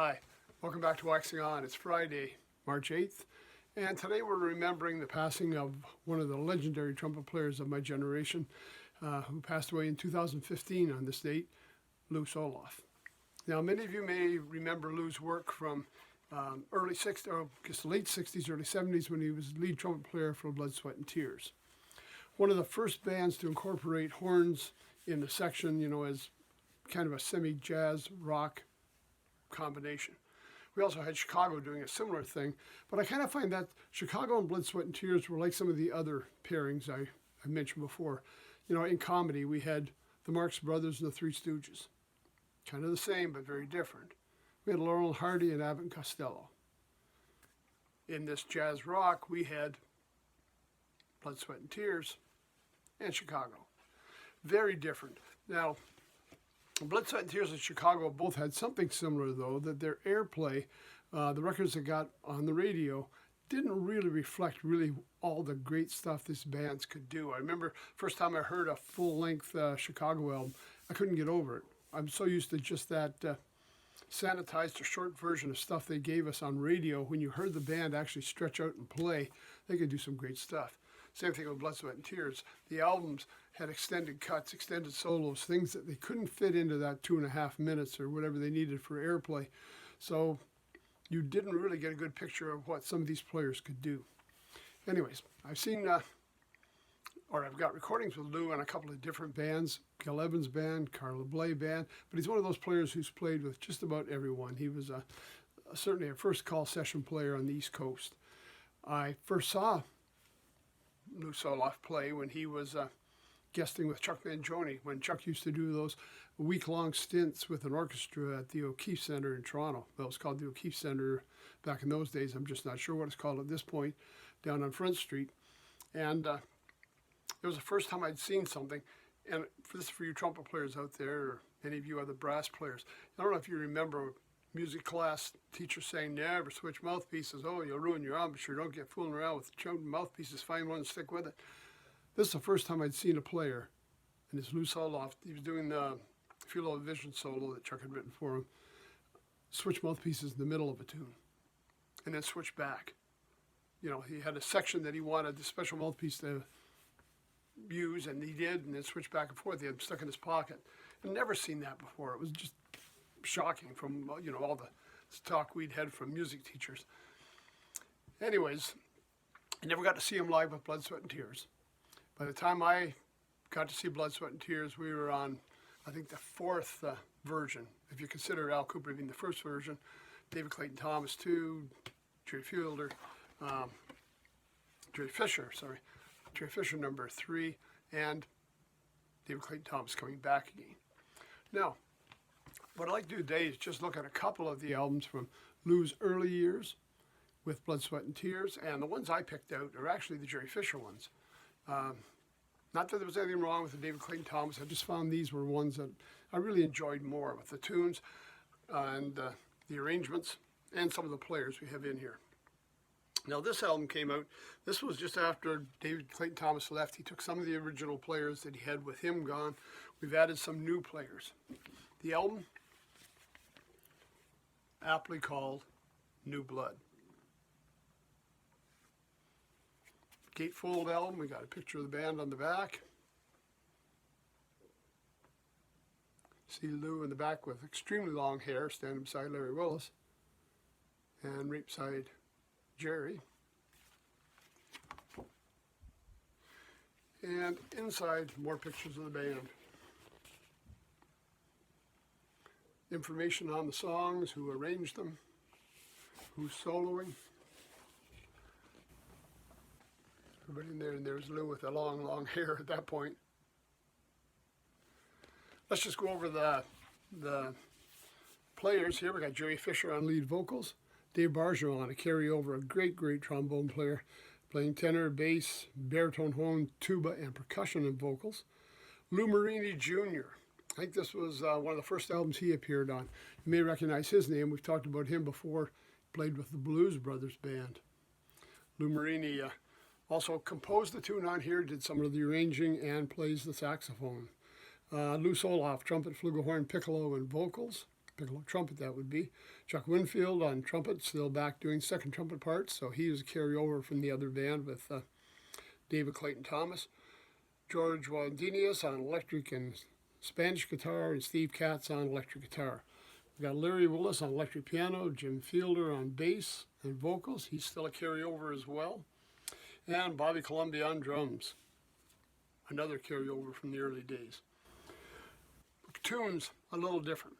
Hi, welcome back to Waxing On. It's Friday, March 8th, and today we're remembering the passing of one of the legendary trumpet players of my generation, who passed away in 2015 on this date, Lew Soloff. Now, many of you may remember Lew's work from late 60s, early 70s, when he was lead trumpet player for Blood, Sweat and Tears. One of the first bands to incorporate horns in the section, as kind of a semi-jazz rock combination. We also had Chicago doing a similar thing, but I kind of find that Chicago and Blood, Sweat and Tears were like some of the other pairings I mentioned before. In comedy, we had the Marx Brothers and the Three Stooges. Kind of the same, but very different. We had Laurel and Hardy and Abbott and Costello. In this jazz rock, we had Blood, Sweat and Tears and Chicago. Very different. Now, Blood, Sweat and Tears and Chicago both had something similar, though, that their airplay, the records that got on the radio, didn't really reflect all the great stuff these bands could do. I remember first time I heard a full-length Chicago album, I couldn't get over it. I'm so used to just that sanitized or short version of stuff they gave us on radio. When you heard the band actually stretch out and play, they could do some great stuff. Same thing with Blood, Sweat and Tears. The albums had extended cuts, extended solos, things that they couldn't fit into that 2.5 minutes or whatever they needed for airplay. So you didn't really get a good picture of what some of these players could do. Anyways, I've got recordings with Lew on a couple of different bands, Gil Evans Band, Carla Bley Band, but he's one of those players who's played with just about everyone. He was certainly a first call session player on the East Coast. I first saw Lew Soloff play when he was guesting with Chuck Mangione, when Chuck used to do those week-long stints with an orchestra at the O'Keefe Center in Toronto. Well, it was called the O'Keefe Center back in those days. I'm just not sure what it's called at this point, down on Front Street. And it was the first time I'd seen something. And this is for you trumpet players out there, or any of you other brass players. I don't know if you remember music class teacher saying, never switch mouthpieces. Oh, you'll ruin your embouchure. Don't get fooling around with mouthpieces. Find one and stick with it. This is the first time I'd seen a player, and it's Lew Soloff. He was doing the Feel of Vision solo that Chuck had written for him. Switch mouthpieces in the middle of a tune, and then switch back. He had a section that he wanted the special mouthpiece to use, and he did, and then switch back and forth. He had them stuck in his pocket. I'd never seen that before. It was just shocking from all the talk we'd had from music teachers. Anyways, I never got to see him live with Blood, Sweat and Tears. By the time I got to see Blood, Sweat and Tears, we were on, I think, the fourth version. If you consider Al Cooper being the first version, David Clayton Thomas 2, Jerry Fisher number 3, and David Clayton Thomas coming back again. Now, what I'd like to do today is just look at a couple of the albums from Lew's early years with Blood, Sweat and Tears, and the ones I picked out are actually the Jerry Fisher ones. Not that there was anything wrong with the David Clayton Thomas, I just found these were ones that I really enjoyed more with the tunes and the arrangements and some of the players we have in here. Now, this album came out, this was just after David Clayton Thomas left. He took some of the original players that he had with him gone. We've added some new players. The album, aptly called New Blood. Gatefold album, we got a picture of the band on the back. See Lew in the back with extremely long hair, standing beside Larry Willis, and right beside Jerry. And inside, more pictures of the band. Information on the songs, who arranged them, who's soloing. Everybody in there, and there's Lew with the long, long hair at that point. Let's just go over the players here. We got Jerry Fisher on lead vocals, Dave Bargeron, a carryover, a great trombone player, playing tenor, bass, baritone, horn, tuba, and percussion and vocals. Lou Marini Jr. I think this was one of the first albums he appeared on. You may recognize his name. We've talked about him before. Played with the Blues Brothers Band. Lou Marini also composed the tune on here, did some of the arranging, and plays the saxophone. Lew Soloff, trumpet, flugelhorn, piccolo, and vocals. piccolo trumpet that would be. Chuck Winfield on trumpet, still back doing second trumpet parts, so he was a carryover from the other band with David Clayton Thomas. George Waldinius on electric and Spanish guitar, and Steve Katz on electric guitar. We've got Larry Willis on electric piano, Jim Fielder on bass and vocals. He's still a carryover as well. And Bobby Columbia on drums. Another carryover from the early days. Tunes, a little different.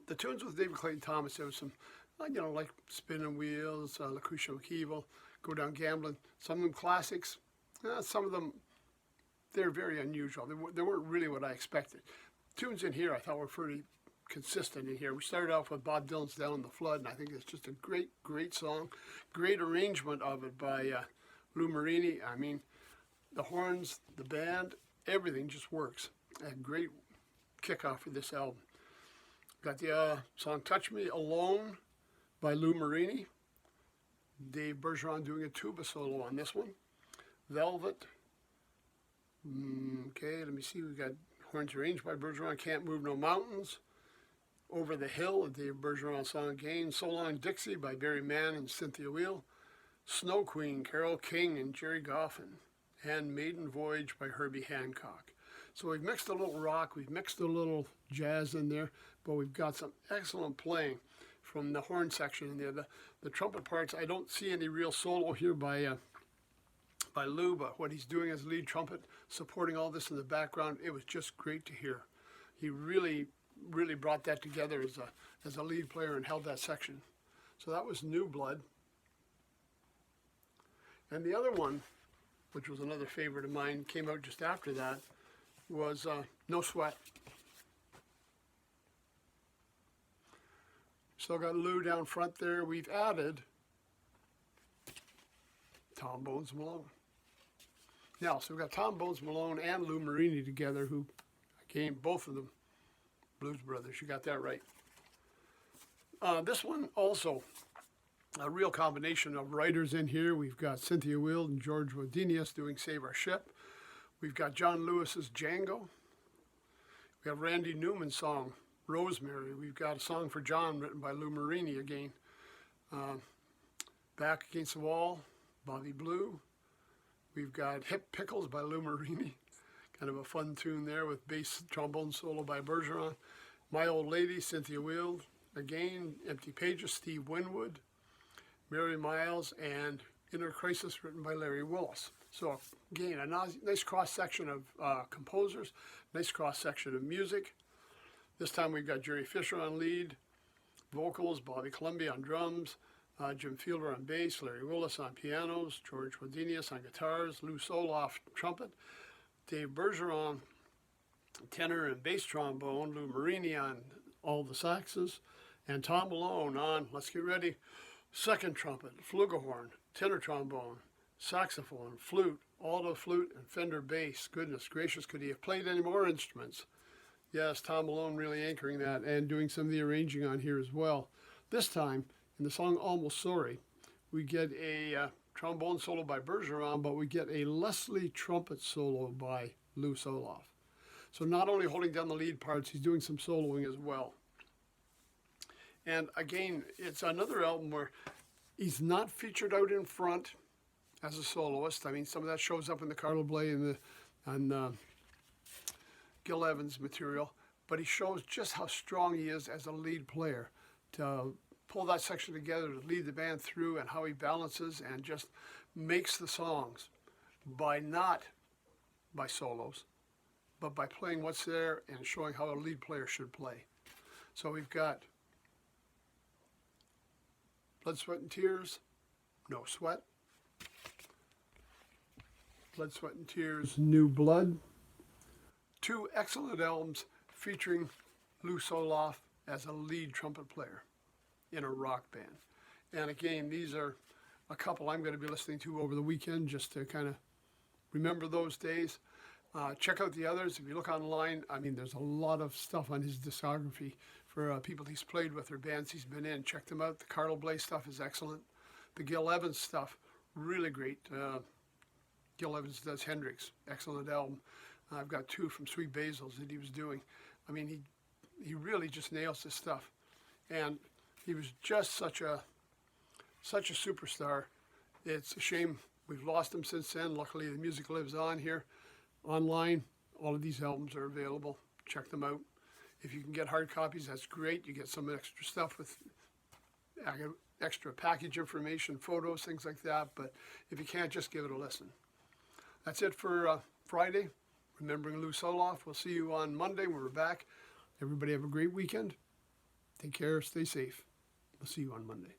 The tunes with David Clayton Thomas, there was some, like Spinning Wheels, Lucretia McKeevill, Go Down Gambling. Some of them classics. Some of them, they're very unusual. They weren't really what I expected. Tunes in here I thought were pretty consistent in here. We started off with Bob Dylan's Down in the Flood, and I think it's just a great, great song. Great arrangement of it by Lou Marini. I mean, the horns, the band, everything just works. A great kickoff for this album. Got the song Touch Me Alone by Lou Marini. Dave Bergeron doing a tuba solo on this one. Velvet. Okay, let me see. We got horns arranged by Bergeron. Can't Move No Mountains. Over the Hill, a Dave Bergeron song again. So Long Dixie by Barry Mann and Cynthia Weil. Snow Queen, Carole King and Jerry Goffin. And Maiden Voyage by Herbie Hancock. So we've mixed a little rock, we've mixed a little jazz in there, but we've got some excellent playing from the horn section in there. The trumpet parts, I don't see any real solo here by Lou, but what he's doing as lead trumpet, supporting all this in the background, it was just great to hear. He really, really brought that together as a lead player and held that section. So that was New Blood. And the other one, which was another favorite of mine, came out just after that, was No Sweat. Still got Lou down front there. We've added Tom Bones Malone. Now, so we've got Tom Bones Malone and Lou Marini together, who, again, both of them, Blues Brothers. You got that right. This one also, a real combination of writers in here. We've got Cynthia Weil and George Wodinius doing Save Our Ship. We've got John Lewis's Django. We have Randy Newman's song, Rosemary. We've got a song for John written by Lou Marini again. Back Against the Wall, Bobby Blue. We've got Hip Pickles by Lou Marini. Kind of a fun tune there with bass trombone solo by Bergeron. My Old Lady, Cynthia Weil. Again, Empty Pages, Steve Winwood. Mary Miles, and Inner Crisis written by Larry Willis. So again, a nice cross-section of composers, nice cross-section of music. This time we've got Jerry Fisher on lead, vocals, Bobby Columbia on drums, Jim Fielder on bass, Larry Willis on pianos, George Wodinius on guitars, Lew Soloff trumpet, Dave Bergeron tenor and bass trombone, Lou Marini on all the saxes, and Tom Malone on, let's get ready, second trumpet, flugelhorn, tenor trombone, saxophone, flute, alto flute, and Fender bass. Goodness gracious, could he have played any more instruments? Yes, Tom Malone really anchoring that and doing some of the arranging on here as well. This time, in the song Almost Sorry, we get a trombone solo by Bergeron, but we get a Leslie trumpet solo by Lew Soloff. So not only holding down the lead parts, he's doing some soloing as well. And again, it's another album where he's not featured out in front as a soloist. I mean, some of that shows up in the Carlo Bley and Gil Evans material, but he shows just how strong he is as a lead player to pull that section together, to lead the band through, and how he balances and just makes the songs not by solos, but by playing what's there and showing how a lead player should play. So we've got Blood, Sweat, and Tears, No Sweat. Blood, Sweat, and Tears, New Blood. Two excellent albums featuring Lew Soloff as a lead trumpet player in a rock band. And again, these are a couple I'm going to be listening to over the weekend just to kind of remember those days. Check out the others. If you look online, I mean, there's a lot of stuff on his discography for people he's played with or bands he's been in. Check them out. The Carlo Bley stuff is excellent. The Gil Evans stuff, really great. Gil Evans does Hendrix, excellent album. I've got two from Sweet Basil's that he was doing. I mean, he really just nails his stuff. And he was just such a superstar. It's a shame we've lost him since then. Luckily, the music lives on here, online. All of these albums are available. Check them out. If you can get hard copies, that's great. You get some extra stuff with extra package information, photos, things like that. But if you can't, just give it a listen. That's it for Friday. Remembering Lew Soloff. We'll see you on Monday when we're back. Everybody have a great weekend. Take care. Stay safe. We'll see you on Monday.